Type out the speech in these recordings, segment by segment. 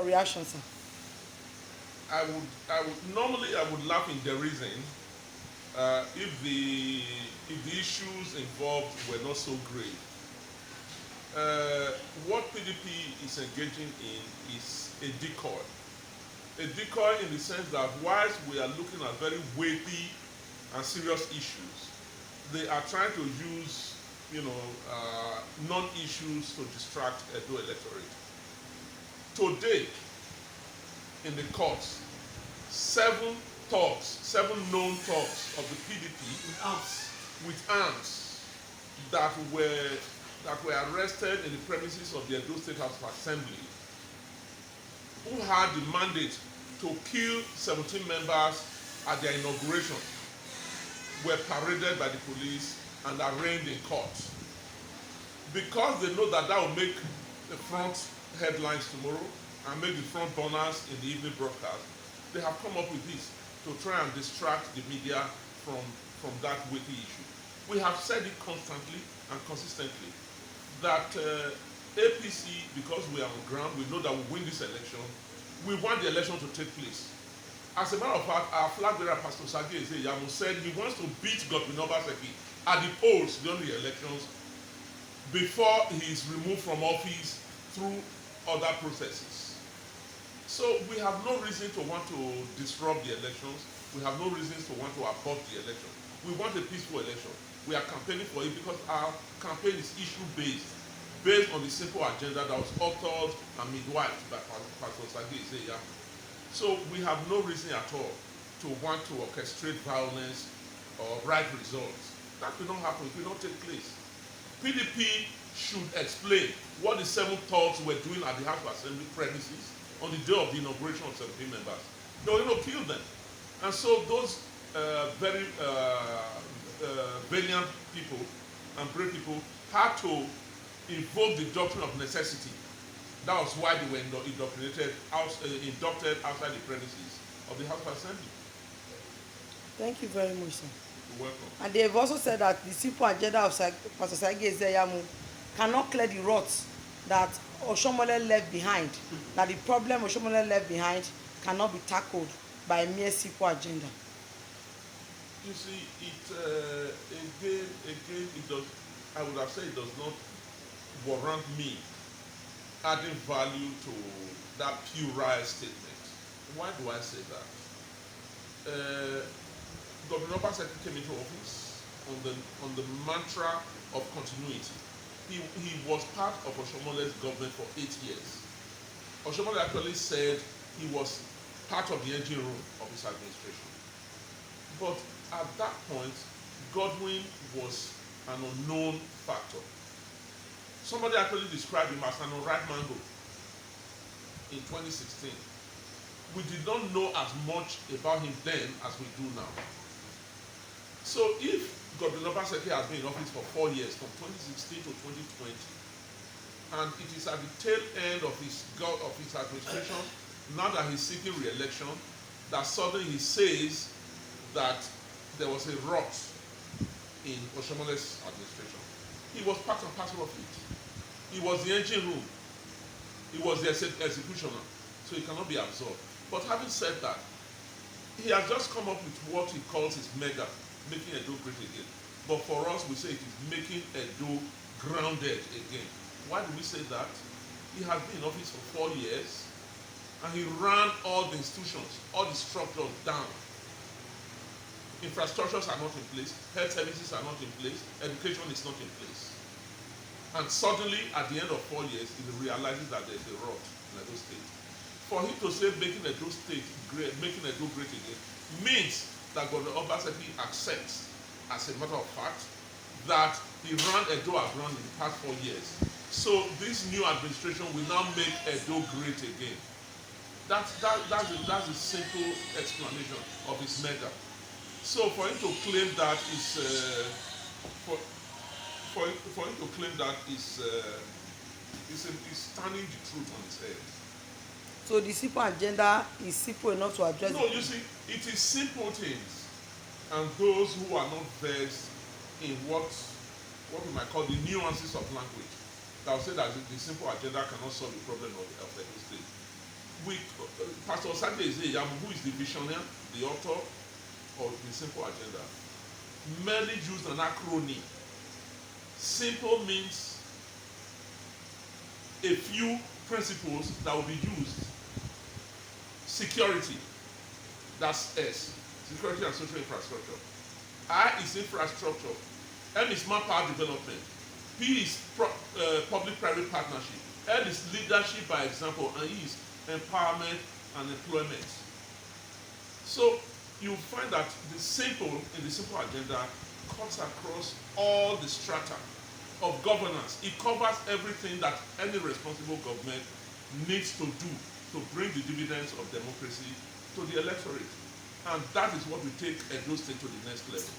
Your reaction, sir? Normally I would laugh in derision if the issues involved were not so grave. What PDP is engaging in is a decoy. A decoy in the sense that whilst we are looking at very weighty and serious issues, they are trying to use, non-issues to distract Edo electorate. Today, in the courts, seven known thugs of the PDP with arms that were arrested in the premises of the Edo State House of Assembly, who had the mandate to kill 17 members at their inauguration, were paraded by the police and arraigned in court. Because they know that will make the front headlines tomorrow and make the front burners in the evening broadcast, they have come up with this to try and distract the media from that weighty issue. We have said it constantly and consistently that APC, because we are on ground, we know that we win this election, we want the election to take place. As a matter of fact, our flag bearer, Pastor Sagi Ezeyamu, said he wants to beat Godwin Obaseki at the polls during the elections before he is removed from office through other processes. So we have no reason to want to disrupt the elections. We have no reasons to want to abort the election. We want a peaceful election. We are campaigning for it because our campaign is based on the simple agenda that was authored and midwifed by Pastor Sagi Ezeyamu. So we have no reason at all to want to orchestrate violence or write results. That will not happen, it will not take place. PDP should explain what the seven thugs were doing at the House of Assembly premises on the day of the inauguration of 17 members. They were going to kill them. And so those very valiant people and brave people had to invoke the doctrine of necessity. That was why they were inducted outside the premises of the House of Assembly. Thank you very much, sir. You're welcome. And they have also said that the simple agenda of Pastor Sagi Ezeyamu cannot clear the ruts that Oshomole left behind, that the problem Oshomole left behind cannot be tackled by a mere simple agenda. You see, again, it does. I would have said it does not warrant me adding value to that puerile statement. Why do I say that? Governor Obaseki came into office on the mantra of continuity. He was part of Oshomole's government for 8 years. Oshomole actually said he was part of the engine room of his administration. But at that point, Godwin was an unknown factor. Somebody actually described him as an unripe mango in 2016. We did not know as much about him then as we do now. So if Godwin Obaseki has been in office for 4 years, from 2016 to 2020, and it is at the tail end of his administration, now that he's seeking re-election, that suddenly he says that there was a rot in Oshomole's administration. He was part and parcel of it. He was the engine room. He was the executioner. So he cannot be absorbed. But having said that, he has just come up with what he calls his mega, making Edo great again. But for us, we say it is making Edo grounded again. Why do we say that? He has been in office for 4 years, and he ran all the institutions, all the structures down. Infrastructures are not in place, health services are not in place, education is not in place. And suddenly, at the end of 4 years, he realizes that there's a rot in Edo State. For him to say making Edo State great, making Edo great again, means that Governor Obaseki accepts, as a matter of fact, that he ran Edo as run in the past 4 years. So this new administration will now make Edo great again. That's a simple explanation of his mega. So for him to claim that is for him to claim that is turning the truth on its head. So the simple agenda is simple enough to address. No, you see, it is simple things, and those who are not versed in what we might call the nuances of language, that will say that the simple agenda cannot solve the problem of the state. Pastor Sage Ezeyamu, who is the visionary, the author of the Simple Agenda, merely used an acronym. Simple means a few principles that will be used. Security, that's S, security and social infrastructure. I is infrastructure. M is manpower development. P is public-private partnership. L is leadership by example, and E is empowerment and employment. So you find that in the simple agenda cuts across all the strata of governance. It covers everything that any responsible government needs to do to bring the dividends of democracy to the electorate. And that is what will take Edo State to the next level.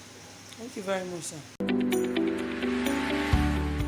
Thank you very much, sir.